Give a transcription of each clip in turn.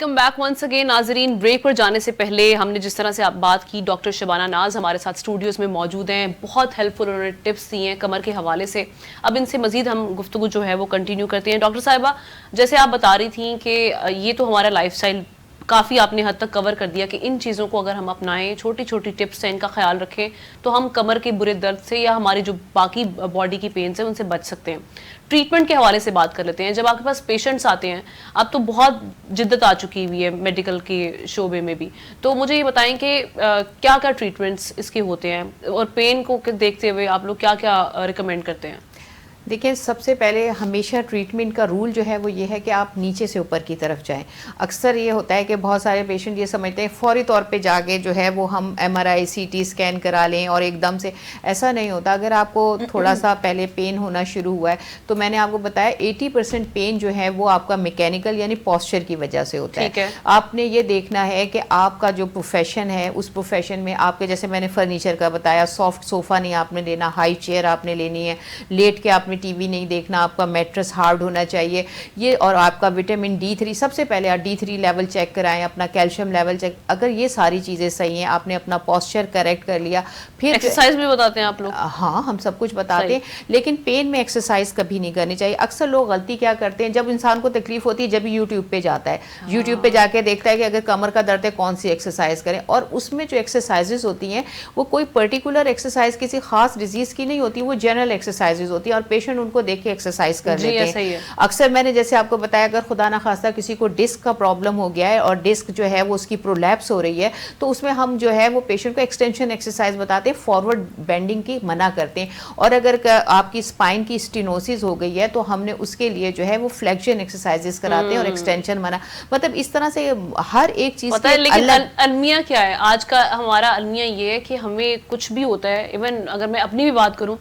Welcome back once again. ناظرین, break پر جانے سے پہلے ہم نے جس طرح سے آپ بات کی, ڈاکٹر شبانہ ناز ہمارے ساتھ اسٹوڈیوز میں موجود ہیں. بہت ہیلپ فل انہوں نے ٹپس دی ہیں کمر کے حوالے سے. اب ان سے مزید ہم گفتگو جو ہے وہ کنٹینیو کرتے ہیں. ڈاکٹر صاحبہ, جیسے آپ بتا رہی تھیں کہ یہ تو ہمارا لائف سٹائل کافی آپ نے حد تک کور کر دیا کہ ان چیزوں کو اگر ہم اپنائیں, چھوٹی چھوٹی ٹپس ہیں, ان کا خیال رکھیں تو ہم کمر کے برے درد سے یا ہماری جو باقی باڈی کی پینس ہیں ان سے بچ سکتے ہیں. ٹریٹمنٹ کے حوالے سے بات کر لیتے ہیں. جب آپ کے پاس پیشنٹس آتے ہیں, اب تو بہت جدت آ چکی ہوئی ہے میڈیکل کے شعبے میں بھی, تو مجھے یہ بتائیں کہ کیا کیا ٹریٹمنٹس اس کے ہوتے ہیں اور پین کو دیکھتے ہوئے آپ لوگ کیا کیا ریکمینڈ کرتے ہیں؟ دیکھیں, سب سے پہلے ہمیشہ ٹریٹمنٹ کا رول جو ہے وہ یہ ہے کہ آپ نیچے سے اوپر کی طرف جائیں. اکثر یہ ہوتا ہے کہ بہت سارے پیشنٹ یہ سمجھتے ہیں فوری طور پہ جا کے جو ہے وہ ہم ایم آر آئی سی ٹی اسکین کرا لیں اور ایک دم سے. ایسا نہیں ہوتا. اگر آپ کو تھوڑا سا پہلے پین ہونا شروع ہوا ہے تو میں نے آپ کو بتایا 80% پین جو ہے وہ آپ کا میکینیکل یعنی پوسچر کی وجہ سے ہوتا ہے. آپ نے یہ دیکھنا ہے کہ آپ کا جو پروفیشن ہے اس پروفیشن میں آپ کے, جیسے میں نے فرنیچر کا بتایا, سافٹ صوفہ نہیں آپ نے لینا, ہائی چیئر آپ نے لینی ہے, لیٹ کے آپ ٹی وی نہیں دیکھنا, آپ کا میٹرس ہارڈ ہونا چاہیے یہ, اور آپ کا وٹامن D3 سب سے پہلے آپ D3 لیول چیک کرائیں, اپنا کیلشیم لیول چیک. اگر یہ ساری چیزیں صحیح ہیں, آپ نے اپنا پوسچر کریکٹ کر لیا, پھر ایکسرسائز بھی بتاتے ہیں آپ لوگ؟ ہاں, ہم سب کچھ بتاتے ہیں, لیکن پین میں ایکسرسائز کبھی نہیں کرنی چاہیے. اکثر لوگ غلطی کیا کرتے ہیں, جب انسان کو تکلیف ہوتی ہے جب یوٹیوب پہ جاتا ہے, یوٹیوب پہ جا کے دیکھتا ہے کہ اگر کمر کا درد ہے کون سی ایکسرسائز کریں, اور اس میں جو ایکسرسائزز ہوتی ہیں وہ کوئی پرٹیکولر ایکسرسائز کسی خاص ڈیزیز کی نہیں ہوتی, وہ جنرل ایکسرسائزز ہوتی ہیں اور پیشنٹ ان کو دیکھ کے ایکسرسائز کر لیتے ہیں. اکثر میں نے جیسے آپ کو بتایا, اگر خدا نہ خواستہ کسی کو ڈسک کا پرابلم ہو گیا ہے اور ڈسک جو ہے وہ اس کی پرولیپس ہو رہی ہے, تو اس میں ہم جو ہے وہ پیشنٹ کو ایکسٹینشن ایکسرسائز بتاتے ہیں, فارورڈ بینڈنگ کی منع کرتے ہیں. اور اگر آپ کی اسپائن کی اسٹینوسس ہو گئی ہے تو ہم نے اس کے لیے جو ہے وہ فلیکشن ایکسرسائزز کراتے ہیں اور ایکسٹینشن منع. مطلب اس طرح سے ہر ایک چیز پتہ ہے. لیکن المیہ کیا ہے آج کا ہمارا المیہ یہ ہے کہ ہمیں کچھ بھی ہوتا ہے, ایون اگر میں اپنی بھی بات کروں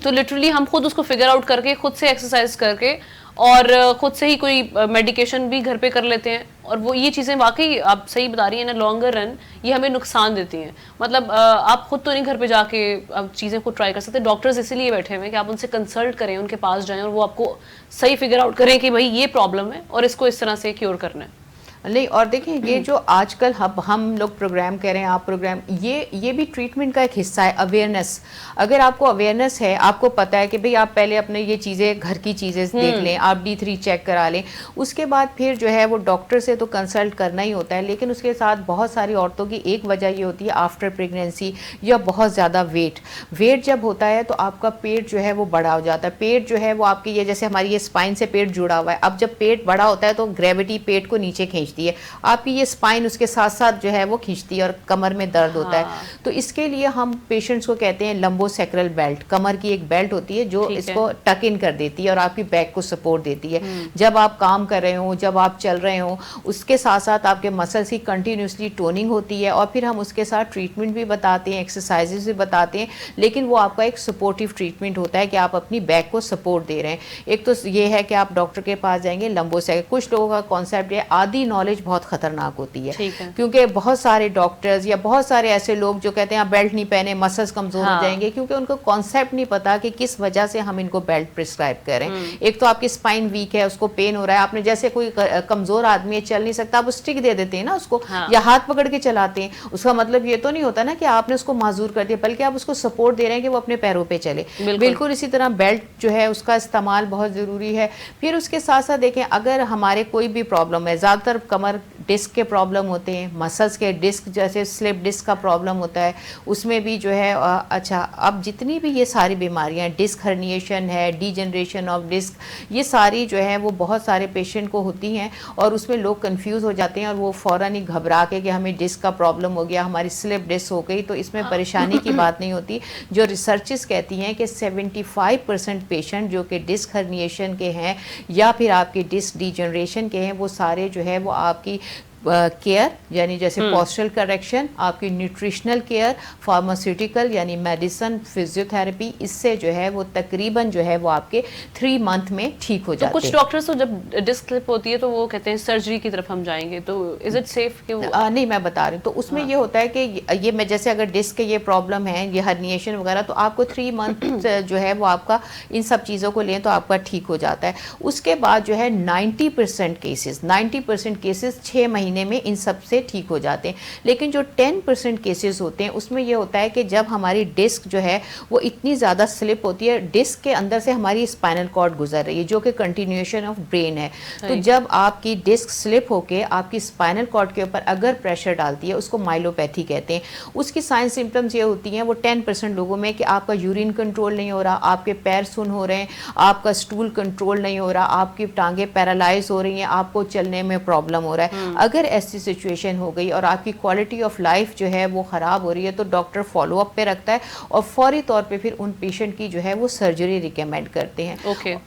تو لٹرلی ہم خود اس کو فگر آؤٹ کر کے, خود سے ایکسرسائز کر کے اور خود سے ہی کوئی میڈیکیشن بھی گھر پہ کر لیتے ہیں, اور وہ یہ چیزیں واقعی آپ صحیح بتا رہی ہیں نا, لانگر رن یہ ہمیں نقصان دیتی ہیں. مطلب آپ خود تو نہیں گھر پہ جا کے اب چیزیں خود ٹرائی کر سکتے. ڈاکٹرز اسی لیے بیٹھے ہوئے ہیں کہ آپ ان سے کنسلٹ کریں, ان کے پاس جائیں اور وہ آپ کو صحیح فگر آؤٹ کریں کہ بھائی یہ پرابلم ہے اور اس کو اس طرح سے کیور کرنا ہے. نہیں, اور دیکھیں یہ جو آج کل ہم لوگ پروگرام کر رہے ہیں, آپ پروگرام, یہ بھی ٹریٹمنٹ کا ایک حصہ ہے, اویئرنیس. اگر آپ کو اویئرنیس ہے, آپ کو پتہ ہے کہ بھئی آپ پہلے اپنے یہ چیزیں گھر کی چیزیں دیکھ لیں, آپ D3 چیک کرا لیں, اس کے بعد پھر جو ہے وہ ڈاکٹر سے تو کنسلٹ کرنا ہی ہوتا ہے. لیکن اس کے ساتھ بہت ساری عورتوں کی ایک وجہ یہ ہوتی ہے آفٹر پریگنینسی یا بہت زیادہ ویٹ جب ہوتا ہے تو آپ کا پیٹ جو ہے وہ بڑا ہو جاتا ہے. پیٹ جو ہے وہ آپ کی یہ جیسے ہماری یہ اسپائن سے پیٹ جڑا ہوا ہے, اب جب پیٹ بڑا ہوتا ہے تو گریوٹی پیٹ کو نیچے کھینچتی ہے, آپ کی یہ اسپائن اس کے ساتھ ساتھ جو ہے وہ کھینچتی ہے اور کمر میں درد ہوتا ہے. تو اس کے لیے ہم پیشنٹس کو کہتے ہیں لمبو سیکرل بیلٹ. کمر کی ایک بیلٹ ہوتی ہے جو اس کو ٹک ان کر دیتی ہے اور آپ کی بیک کو سپورٹ دیتی ہے. جب آپ کام کر رہے ہوں, جب آپ چل رہے ہوں, اس کے ساتھ ساتھ آپ کے مسلس کی کنٹینیوسلی ٹوننگ ہوتی ہے, اور پھر ہم اس کے ساتھ ٹریٹمنٹ بھی بتاتے ہیں, ایکسرسائزز بھی بتاتے ہیں, لیکن وہ آپ کا ایک سپورٹیو ٹریٹمنٹ ہوتا ہے کہ آپ اپنی بیک کو سپورٹ دے رہے ہیں. ایک تو یہ ہے کہ آپ ڈاکٹر کے پاس جائیں گے لمبو سیکرل. کچھ لوگوں کا کانسیپٹ یہ آدھی نالج بہت خطرناک ہوتی ہے, کیونکہ بہت سارے ڈاکٹرز یا بہت سارے ایسے لوگ جو کہتے ہیں آپ بیلٹ نہیں پہنے مسلز کمزور ہو جائیں گے, کیونکہ ان کو کانسیپٹ نہیں پتا کہ کس وجہ سے ہم ان کو بیلٹ پرسکرائب کریں. ایک تو آپ کی اسپائن ویک ہے, اس کو پین ہو رہا ہے, آپ نے جیسے کوئی کمزور آدمی ہے چل نہیں سکتا, آپ اسٹک دے دیتے ہیں نا اس کو, یا ہاتھ پکڑ کے چلاتے ہیں. اس کا مطلب یہ تو نہیں ہوتا نا کہ آپ نے اس کو معذور کر دیا, بلکہ آپ اس کو سپورٹ دے رہے ہیں کہ وہ اپنے پیروں پہ چلے. بالکل اسی طرح بیلٹ جو ہے اس کا استعمال بہت ضروری ہے. پھر اس کے ساتھ ساتھ دیکھیں, اگر ہمارے کوئی بھی پرابلم ہے, زیادہ تر کمر ڈسک کے پرابلم ہوتے ہیں, مسلس کے ڈسک جیسے سلپ ڈسک کا پرابلم ہوتا ہے, اس میں بھی جو ہے اچھا اب جتنی بھی یہ ساری بیماریاں, ڈسک ہرنیشن ہے, ڈی جنریشن آف ڈسک, یہ ساری جو ہے وہ بہت سارے پیشنٹ کو ہوتی ہیں, اور اس میں لوگ کنفیوز ہو جاتے ہیں اور وہ فوراً ہی گھبرا کے کہ ہمیں ڈسک کا پرابلم ہو گیا, ہماری سلپ ڈسک ہو گئی. تو اس میں پریشانی کی بات نہیں ہوتی. جو ریسرچز کہتی ہیں کہ 75% پیشنٹ جو کہ ڈسک ہرنیشن کے ہیں یا پھر آپ کی ڈسک ڈی جنریشن کے ہیں, وہ سارے جو ہے وہ آپ کی کیئر یعنی جیسے پوسچرل کریکشن, آپ کی نیوٹریشنل کیئر, فارماسیوٹیکل یعنی میڈیسن, فزیو تھراپی, اس سے جو ہے وہ تقریباً جو ہے وہ آپ کے 3 منتھ میں ٹھیک ہو جاتے ہیں. کچھ ڈاکٹرز تو جب ڈسک سلپ ہوتی ہے تو وہ کہتے ہیں سرجری کی طرف ہم جائیں گے, تو از اٹ سیف کہ نہیں, میں بتا رہی ہوں. تو اس میں یہ ہوتا ہے کہ یہ میں جیسے اگر ڈسک کے یہ پرابلم ہے, یہ ہرنیشن وغیرہ, تو آپ کو 3 منتھ جو ہے وہ آپ کا ان سب چیزوں کو لیں تو آپ کا ٹھیک ہو جاتا ہے. اس کے بعد جو ہے 90% کیسز 6 مہینے میں ان سب سے ٹھیک ہو جاتے ہیں. لیکن جو 10% کیسز ہوتے ہیں اس میں یہ ہوتا ہے کہ جب ہماری ڈسک جو ہے وہ اتنی زیادہ سلپ ہوتی ہے, ڈسک کے اندر سے ہماری اسپائنل کارڈ گزر رہی ہے جو کہ کنٹینیوشن آف برین ہے, تو جب آپ کی ڈسک سلپ ہو کے آپ کی اسپائنل کارڈ کے اوپر اگر پریشر ڈالتی ہے, اس کو مائلوپیتھی کہتے ہیں. اس کی سائن سمپٹمز یہ ہوتی ہیں وہ 10% لوگوں میں کہ آپ کا یورین کنٹرول نہیں ہو رہا, آپ کے پیر سن ہو رہے ہیں, آپ کا اسٹول کنٹرول نہیں ہو رہا, آپ کی ٹانگیں پیرالائز ہو رہی ہیں, آپ کو چلنے میں پرابلم ہو رہا ہے. اگر ایسی سچویشن ہو گئی اور آپ کی کوالٹی آف لائف جو ہے وہ خراب ہو رہی ہے تو ڈاکٹر فالو اپ پہ رکھتا ہے اور فوری طور پہ پھر ان پیشنٹ کی جو ہے وہ سرجری ریکمینڈ کرتے ہیں.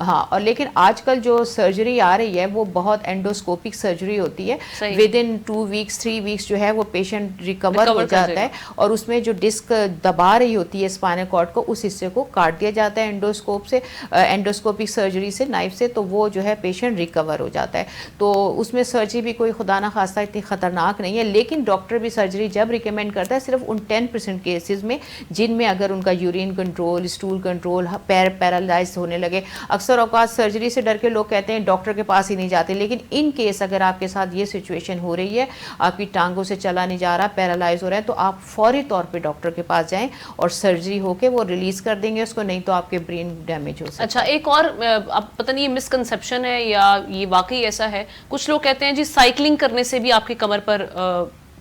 ہاں, اور لیکن آج کل جو سرجری آ رہی ہے وہ بہت اینڈوسکوپک سرجری ہوتی ہے, ود ان 2 weeks 3 weeks جو ہے وہ پیشنٹ ریکور ہو جاتا ہے, اور اس میں جو ڈسک دبا رہی ہوتی ہے اسپائنل کارڈ کو, اس حصے کو کاٹ دیا جاتا ہے اینڈوسکوپ سے, اینڈوسکوپک سرجری سے, نائف سے, تو وہ جو ہے پیشنٹ ریکور ہو جاتا ہے. تو اس میں سرجری بھی کوئی خدا نہ خواستہ اتنی خطرناک نہیں ہے, لیکن ڈاکٹر بھی سرجری جب ریکمینڈ کرتا ہے صرف ان 10% کیسز میں جن میں اگر ان کا یورین کنٹرول, اسٹول کنٹرول, پیر پیرالائز ہونے لگے. اکثر اوقات سرجری سے ڈر کے لوگ کہتے ہیں ڈاکٹر کے پاس ہی نہیں جاتے, لیکن ان کیس اگر آپ کے ساتھ یہ سچویشن ہو رہی ہے, آپ کی ٹانگوں سے چلا نہیں جا رہا, پیرالائز ہو رہا ہے, تو آپ فوری طور پہ ڈاکٹر کے پاس جائیں اور سرجری ہو کے وہ ریلیز کر دیں گے اس کو, نہیں تو آپ کے برین ڈیمیج ہو سکتا ہے. اچھا, ایک اور اب پتہ نہیں یہ مسکنسیپشن ہے یا یہ واقعی ایسا ہے, کچھ لوگ کہتے ہیں جی سائیکلنگ کرنے سے بھی آپ کی کمر پر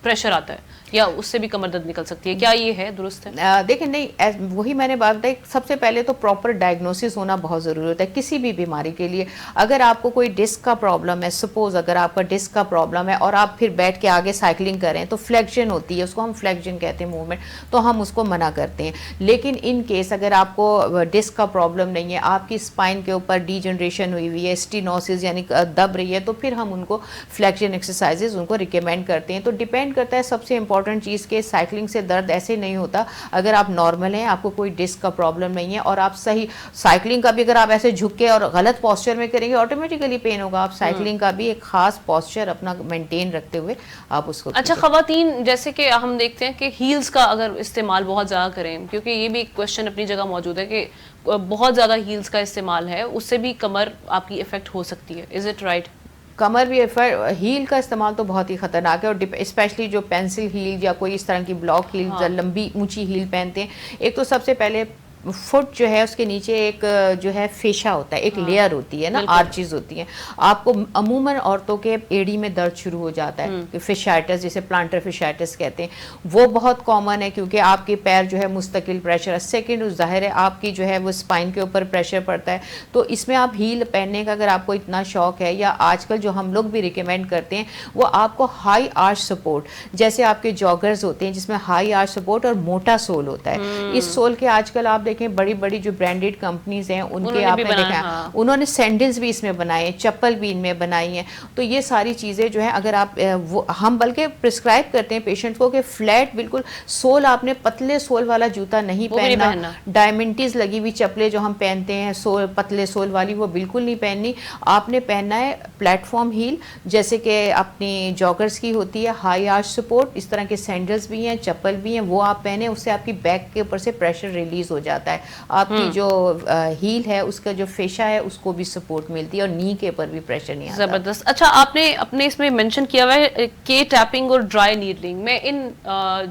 پریشر آتا ہے یا اس سے بھی کمر درد نکل سکتی ہے, کیا یہ ہے درست ہے؟ دیکھیں نہیں, وہی میں نے بات بتائی, سب سے پہلے تو پراپر ڈائگنوسس ہونا بہت ضروری ہوتا ہے کسی بھی بیماری کے لیے. اگر آپ کو کوئی ڈسک کا پرابلم ہے, سپوز اگر آپ کا ڈسک کا پرابلم ہے اور آپ پھر بیٹھ کے آگے سائیکلنگ کریں تو فلیکشن ہوتی ہے, اس کو ہم فلیکشن کہتے ہیں موومنٹ, تو ہم اس کو منع کرتے ہیں. لیکن ان کیس اگر آپ کو ڈسک کا پرابلم نہیں ہے, آپ کی اسپائن کے اوپر ڈی جنریشن ہوئی ہوئی ہے, اسٹینوسس یعنی دب رہی ہے, تو پھر ہم ان کو فلیکشن ایکسرسائزز ان کو ریکمینڈ کرتے ہیں. تو ڈیپینڈ کرتا ہے, سب سے امپورٹنٹ چیز کے سائیکلنگ سے درد ایسے نہیں ہوتا. اگر آپ نارمل ہیں, آپ کو کوئی ڈسک کا پرابلم نہیں ہے اور آپ صحیح سائیکلنگ کا بھی اگر آپ ایسے جھک کے اور غلط پوسچر میں کریں گے آٹومیٹیکلی پین ہوگا. آپ سائیکلنگ کا بھی ایک خاص پوسچر اپنا مینٹین رکھتے ہوئے آپ اس کو. اچھا, خواتین جیسے کہ ہم دیکھتے ہیں کہ ہیلز کا اگر استعمال بہت زیادہ کریں, کیونکہ یہ بھی ایک کوشچن اپنی جگہ موجود ہے کہ بہت زیادہ ہیلز کا استعمال ہے, اس سے بھی کمر آپ کی افیکٹ ہو سکتی ہے, از اٹ رائٹ؟ کمر بھی ہیل کا استعمال تو بہت ہی خطرناک ہے, اور اسپیشلی جو پینسل ہیل یا کوئی اس طرح کی بلاک ہیل, لمبی اونچی ہیل پہنتے ہیں. ایک تو سب سے پہلے فٹ جو ہے اس کے نیچے ایک جو ہے فیشا ہوتا ہے, ایک لیئر ہوتی ہے نا, آرچز ہوتی ہیں. آپ کو عموماً عورتوں کے ایڑی میں درد شروع ہو جاتا ہے, فشائٹس جسے پلانٹر فشائٹس کہتے ہیں, وہ بہت کامن ہے کیونکہ آپ کے پیر جو ہے مستقل پریشر. سیکنڈ ظاہر ہے آپ کی جو ہے وہ اسپائن کے اوپر پریشر پڑتا ہے, تو اس میں آپ ہیل پہننے کا اگر آپ کو اتنا شوق ہے, یا آج کل جو ہم لوگ بھی ریکمینڈ کرتے ہیں وہ آپ کو ہائی آرچ سپورٹ, جیسے آپ کے جاگرز ہوتے ہیں جس میں ہائی آرچ سپورٹ اور موٹا سول ہوتا ہے. اس سول کے آج کل آپ دیکھیں بڑی بڑی جو برانڈیڈ کمپنیز ہیں ان کے آپ نے دیکھا انہوں نے سینڈلز بھی اس میں بنائے ہیں, چپل بھی ان میں بنائی ہیں. تو یہ ساری چیزیں جو ہیں اگر آپ ہم بلکہ پرسکرائب کرتے ہیں پیشنٹ کو کہ فلیٹ بالکل سول, آپ نے پتلے سول والا جوتا نہیں پہننا, ڈائمنٹیز لگی ہوئی چپلیں جو ہم پہنتے ہیں سول پتلے سول والی وہ بالکل نہیں پہننی. آپ نے پہننا ہے پلیٹ فارم ہیل جیسے کہ اپنی جاگرز کی ہوتی ہے, ہائی آرچ سپورٹ, اس طرح کے سینڈلز بھی ہیں, چپل بھی ہیں, وہ آپ پہنے, اس سے آپ کی بیک کے اوپر سے پریشر ریلیز ہو جاتا ہے. آپ کی جو ہیل ہے اس کا جو فیشا ہے اس کو بھی سپورٹ ملتی ہے اور نی کے اوپر بھی پریشر نہیں آتا. زبردست. اچھا, آپ نے اپنے اس میں منشن کیا ہوا ہے کے ٹیپنگ اور ڈرائی نیڈلنگ, میں ان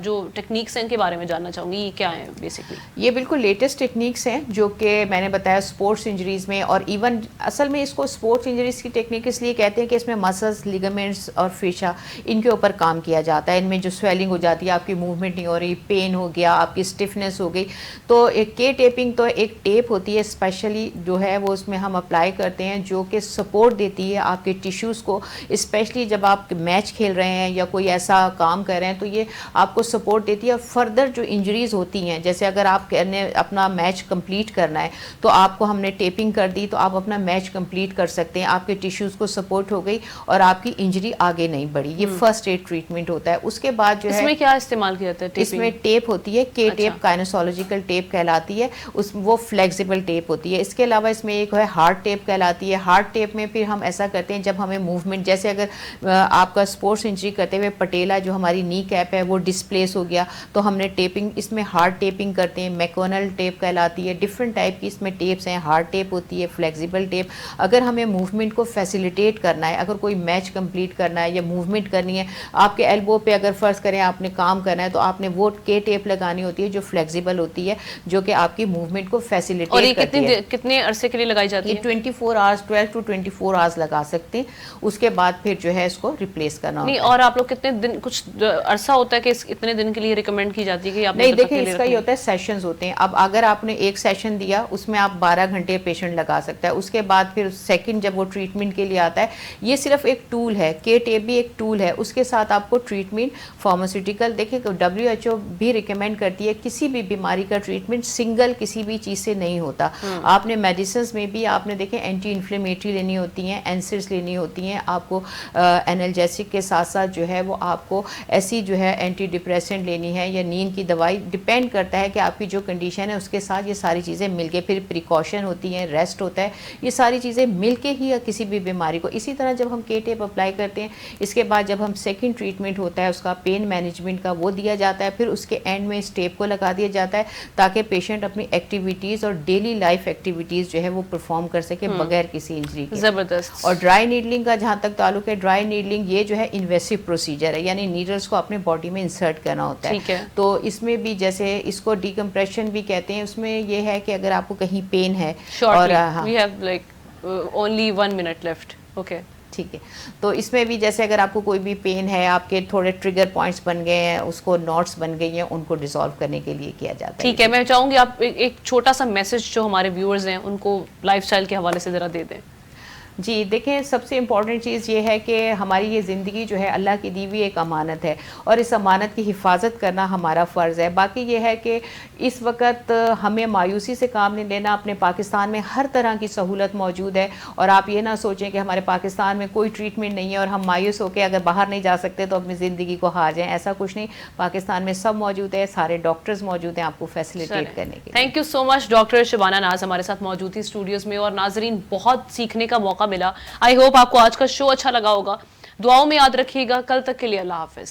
جو ٹیکنیکس ہیں ان کے بارے میں جاننا چاہوں گی, یہ کیا ہیں بیسکلی؟ یہ بالکل لیٹسٹ ٹیکنیکس ہیں جو کہ میں نے بتایا سپورٹس انجریز میں, اور ایون اصل میں اس کو سپورٹس انجریز کی ٹیکنیک اس لیے کہتے ہیں کہ اس میں مسلز, لیگامنٹس اور فیشا ان کے اوپر کام کیا جاتا ہے. ان میں جو سویلنگ ہو جاتی ہے, آپ کی موومنٹ نہیں ہو رہی, پین ہو گیا, آپ کی اسٹفنس ہو گئی, تو ایک کے ٹیپنگ تو ایک ٹیپ ہوتی ہے اسپیشلی جو ہے وہ اس میں ہم اپلائی کرتے ہیں جو کہ سپورٹ دیتی ہے آپ کے ٹیشوز کو, اسپیشلی جب آپ میچ کھیل رہے ہیں یا کوئی ایسا کام کر رہے ہیں تو یہ آپ کو سپورٹ دیتی ہے. اور فردر جو انجریز ہوتی ہیں, جیسے اگر آپ نے اپنا میچ کمپلیٹ کرنا ہے تو آپ کو ہم نے ٹیپنگ کر دی تو آپ اپنا میچ کمپلیٹ کر سکتے ہیں, آپ کے ٹیشوز کو سپورٹ ہو گئی اور آپ کی انجری آگے نہیں بڑھی. یہ فرسٹ ایڈ ٹریٹمنٹ ہوتا ہے. اس کے بعد جو ہے اس میں کیا استعمال کیا جاتا ہے؟ اس میں ٹیپ ہوتی ہے, کے ٹیپ کائنوسولوجیکل ٹیپ کہلاتی ہے, وہ فلیکسیبل ٹیپ ہوتی ہے. اس کے علاوہ اس میں ایک ہے ہارڈ ٹیپ کہلاتی ہے. ہارڈ ٹیپ میں پھر ہم ایسا کرتے ہیں جب ہمیں موومنٹ, جیسے اگر آپ کا اسپورٹس انجری کرتے ہوئے پٹیلا جو ہماری نی کیپ ہے وہ ڈسپلیس ہو گیا تو ہم نے ٹیپنگ اس میں ہارڈ ٹیپنگ کرتے ہیں, میکونل ٹیپ کہلاتی ہے. ڈفرینٹ ٹائپ کی اس میں ٹیپس ہیں, ہارڈ ٹیپ ہوتی ہے, فلیکسیبل ٹیپ. اگر ہمیں موومنٹ کو فیسیلیٹیٹ کرنا ہے, اگر کوئی میچ کمپلیٹ کرنا ہے یا موومنٹ کرنی ہے, آپ کے ایلبو پہ اگر فرض کریں آپ نے کام کرنا ہے تو آپ نے وہ کے ٹیپ لگانی ہوتی ہے جو فلیکسیبل ہوتی ہے, جو کہ آپ کی موومنٹ کو فیسیلیٹیٹ کرتی ہے. اور کتنے عرصے کے لیے لگائی جاتی ہے؟ یہ 24 آورس 12 to 24 آورس لگا سکتے ہیں. اس کے بعد پھر جو ہے اس کو ریپلیس کرنا ہوتا ہے. اور آپ لوگ کتنے دن, کچھ عرصہ ہوتا ہے کہ اتنے دن کے لیے ریکمینڈ کی جاتی ہے کہ آپ نہیں دیکھیں اس کا یہ ہوتا ہے سیشنز ہوتے ہیں. اب اگر آپ نے ایک سیشن دیا اس میں آپ 12 گھنٹے پیشنٹ لگا سکتا ہے. اس کے بعد پھر سیکنڈ جب وہ ٹریٹمنٹ کے لیے آتا ہے, یہ صرف ایک ٹول ہے, کے ٹیپ بھی ایک ٹول ہے, اس کے ساتھ آپ کو ٹریٹمنٹ فارماسیوٹیکل, دیکھیں WHO بھی ریکمینڈ کرتی ہے کسی بھی بیماری کا ٹریٹمنٹ سنگل کسی بھی چیز سے نہیں ہوتا. آپ نے میڈیسنز میں بھی آپ نے دیکھیں اینٹی انفلیمیٹری لینی ہوتی ہیں, اینسرز لینی ہوتی ہیں, آپ کو انالجیسک کے ساتھ ساتھ جو ہے وہ آپ کو ایسی جو ہے اینٹی ڈپریسنٹ لینی ہے یا نیند کی دوائی, ڈپینڈ کرتا ہے کہ آپ کی جو کنڈیشن ہے اس کے ساتھ یہ ساری چیزیں مل کے, پھر پریکاشن ہوتی ہیں, ریسٹ ہوتا ہے, یہ ساری چیزیں مل کے ہی کسی بھی بیماری کو. اسی طرح جب ہم کے ٹیپ اپلائی کرتے ہیں اس کے بعد جب ہم سیکنڈ ٹریٹمنٹ ہوتا ہے اس کا پین مینجمنٹ کا وہ دیا جاتا ہے, پھر اس کے اینڈ میں اس ٹیپ کو لگا دیا جاتا ہے تاکہ پیشنٹ اپنی ایکٹیویٹیز اور ڈیلی لائف ایکٹیویٹیز جو ہے وہ پرفارم کر سکے بغیر کسی انجری کے. زبردست. اور ڈرائی نیڈلنگ کا جہاں تک تعلق ہے, ڈرائی نیڈلنگ یہ جو ہے انویسو پروسیجر ہے, یعنی نیڈلس کو اپنے باڈی میں انسرٹ کرنا ہوتا ہے. تو اس میں بھی جیسے اس کو ڈیکمپریشن بھی کہتے ہیں, اس میں یہ ہے کہ اگر آپ کو کہیں پین ہے اور we have like only 1 minute left. Okay. ٹھیک ہے, تو اس میں بھی جیسے اگر آپ کو کوئی بھی پین ہے, آپ کے تھوڑے ٹریگر پوائنٹس بن گئے ہیں, اس کو نوٹس بن گئی ہیں, ان کو ڈیزالو کرنے کے لیے کیا جاتا ہے. ٹھیک ہے, میں چاہوں گی آپ ایک چھوٹا سا میسج جو ہمارے ویورز ہیں ان کو لائف سٹائل کے حوالے سے ذرا دے دیں. جی دیکھیں, سب سے امپورٹنٹ چیز یہ ہے کہ ہماری یہ زندگی جو ہے اللہ کی دی ہوئی ایک امانت ہے اور اس امانت کی حفاظت کرنا ہمارا فرض ہے. باقی یہ ہے کہ اس وقت ہمیں مایوسی سے کام نہیں لینا. اپنے پاکستان میں ہر طرح کی سہولت موجود ہے اور آپ یہ نہ سوچیں کہ ہمارے پاکستان میں کوئی ٹریٹمنٹ نہیں ہے اور ہم مایوس ہو کے اگر باہر نہیں جا سکتے تو اپنی زندگی کو ہار جائیں. ایسا کچھ نہیں, پاکستان میں سب موجود ہے, سارے ڈاکٹرز موجود ہیں آپ کو فیسیلیٹیٹ کرنے کے لیے. Thank you so much. Doctor Shabana Naz ہمارے ساتھ موجود تھی اسٹوڈیوز میں اور ناظرین بہت سیکھنے کا موقع ملا. آئی ہوپ آپ کو آج کا شو اچھا لگا ہوگا. دعاؤں میں یاد رکھیے گا. کل تک کے لیے اللہ حافظ.